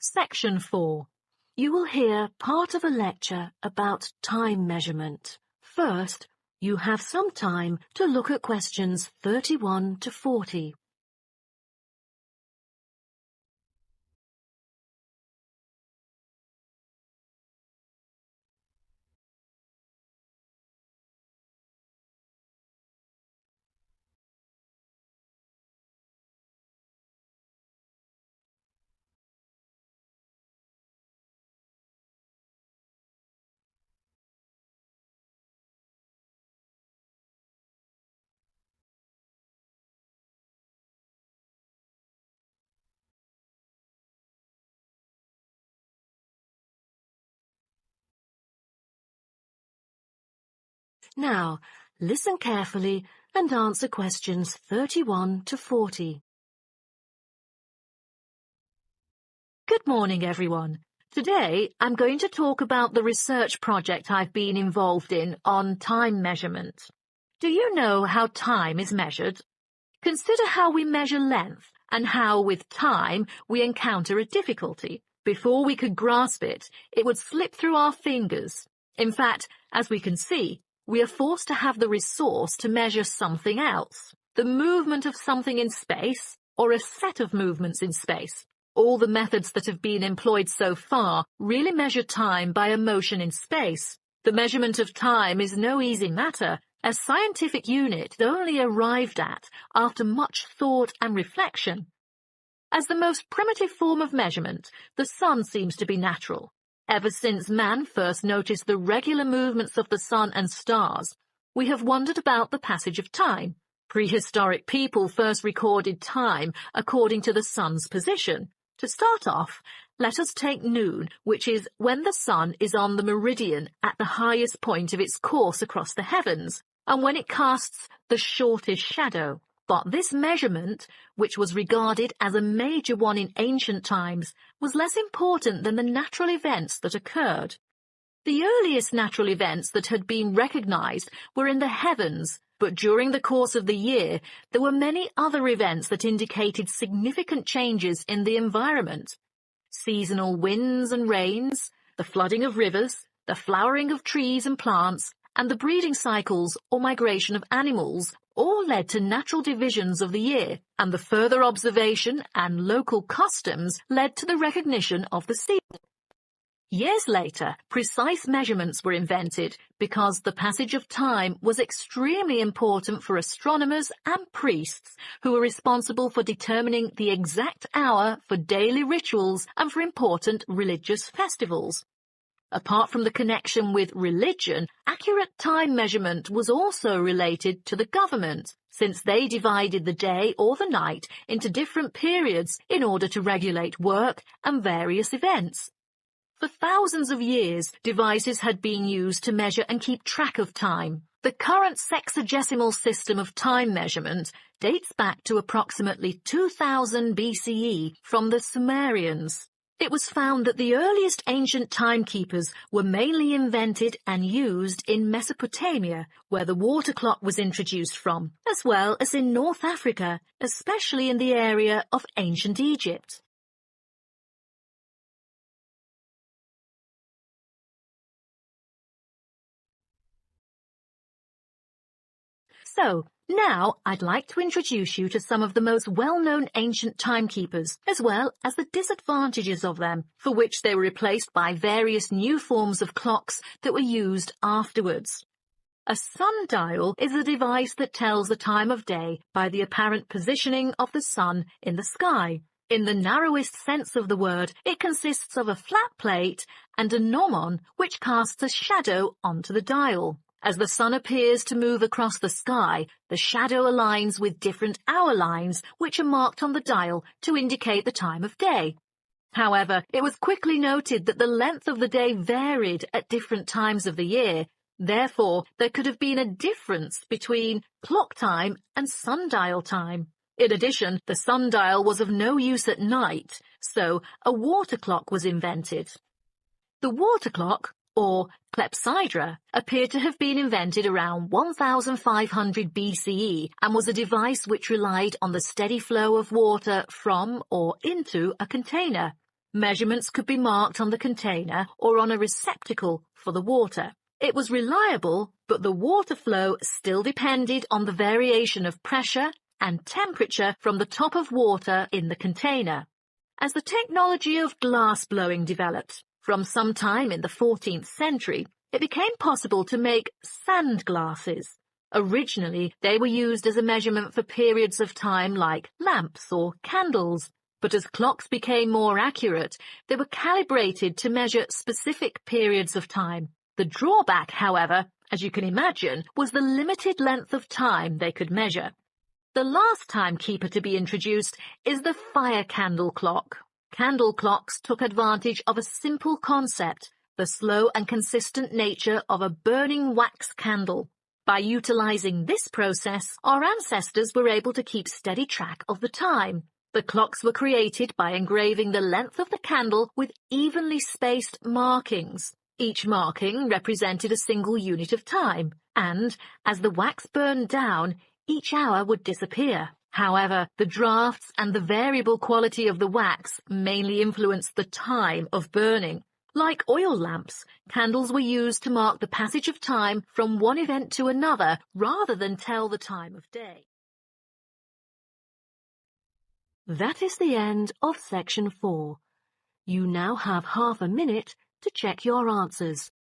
Section 4. You will hear part of a lecture about time measurement. First, you have some time to look at questions 31 to 40. Now, listen carefully and answer questions 31 to 40. Good morning, everyone. Today, I'm going to talk about the research project I've been involved in on time measurement. Do you know how time is measured? Consider how we measure length and how, with time, we encounter a difficulty. Before we could grasp it, it would slip through our fingers. In fact, as we can see, we are forced to have the resource to measure something else, the movement of something in space or a set of movements in space. All the methods that have been employed so far really measure time by a motion in space. The measurement of time is no easy matter, a scientific unit only arrived at after much thought and reflection. As the most primitive form of measurement, the sun seems to be natural. Ever since man first noticed the regular movements of the sun and stars, we have wondered about the passage of time. Prehistoric people first recorded time according to the sun's position. To start off, let us take noon, which is when the sun is on the meridian at the highest point of its course across the heavens, and when it casts the shortest shadow. But this measurement, which was regarded as a major one in ancient times, was less important than the natural events that occurred. The earliest natural events that had been recognized were in the heavens, but during the course of the year, there were many other events that indicated significant changes in the environment. Seasonal winds and rains, the flooding of rivers, the flowering of trees and plants, and the breeding cycles or migration of animals all led to natural divisions of the year, and the further observation and local customs led to the recognition of the season. Years later, precise measurements were invented because the passage of time was extremely important for astronomers and priests who were responsible for determining the exact hour for daily rituals and for important religious festivals. Apart from the connection with religion, accurate time measurement was also related to the government, since they divided the day or the night into different periods in order to regulate work and various events. For thousands of years, devices had been used to measure and keep track of time. The current sexagesimal system of time measurement dates back to approximately 2000 BCE from the Sumerians. It was found that the earliest ancient timekeepers were mainly invented and used in Mesopotamia, where the water clock was introduced from, as well as in North Africa, especially in the area of ancient Egypt. So, now I'd like to introduce you to some of the most well-known ancient timekeepers, as well as the disadvantages of them, for which they were replaced by various new forms of clocks that were used afterwards. A sundial is a device that tells the time of day by the apparent positioning of the sun in the sky. In the narrowest sense of the word, it consists of a flat plate and a gnomon which casts a shadow onto the dial. As the sun appears to move across the sky, the shadow aligns with different hour lines which are marked on the dial to indicate the time of day. However, it was quickly noted that the length of the day varied at different times of the year. Therefore, there could have been a difference between clock time and sundial time. In addition, the sundial was of no use at night, so a water clock was invented. The water clock, or clepsydra, appeared to have been invented around 1500 BCE and was a device which relied on the steady flow of water from or into a container. Measurements could be marked on the container or on a receptacle for the water. It was reliable, but the water flow still depended on the variation of pressure and temperature from the top of water in the container. As the technology of glass blowing developed, from some time in the 14th century, it became possible to make sand glasses. Originally, they were used as a measurement for periods of time like lamps or candles, but as clocks became more accurate, they were calibrated to measure specific periods of time. The drawback, however, as you can imagine, was the limited length of time they could measure. The last timekeeper to be introduced is the fire candle clock. Candle clocks took advantage of a simple concept, the slow and consistent nature of a burning wax candle. By utilizing this process, our ancestors were able to keep steady track of the time. The clocks were created by engraving the length of the candle with evenly spaced markings. Each marking represented a single unit of time, and as the wax burned down, each hour would disappear. However, the drafts and the variable quality of the wax mainly influenced the time of burning. Like oil lamps, candles were used to mark the passage of time from one event to another rather than tell the time of day. That is the end of section 4. You now have half a minute to check your answers.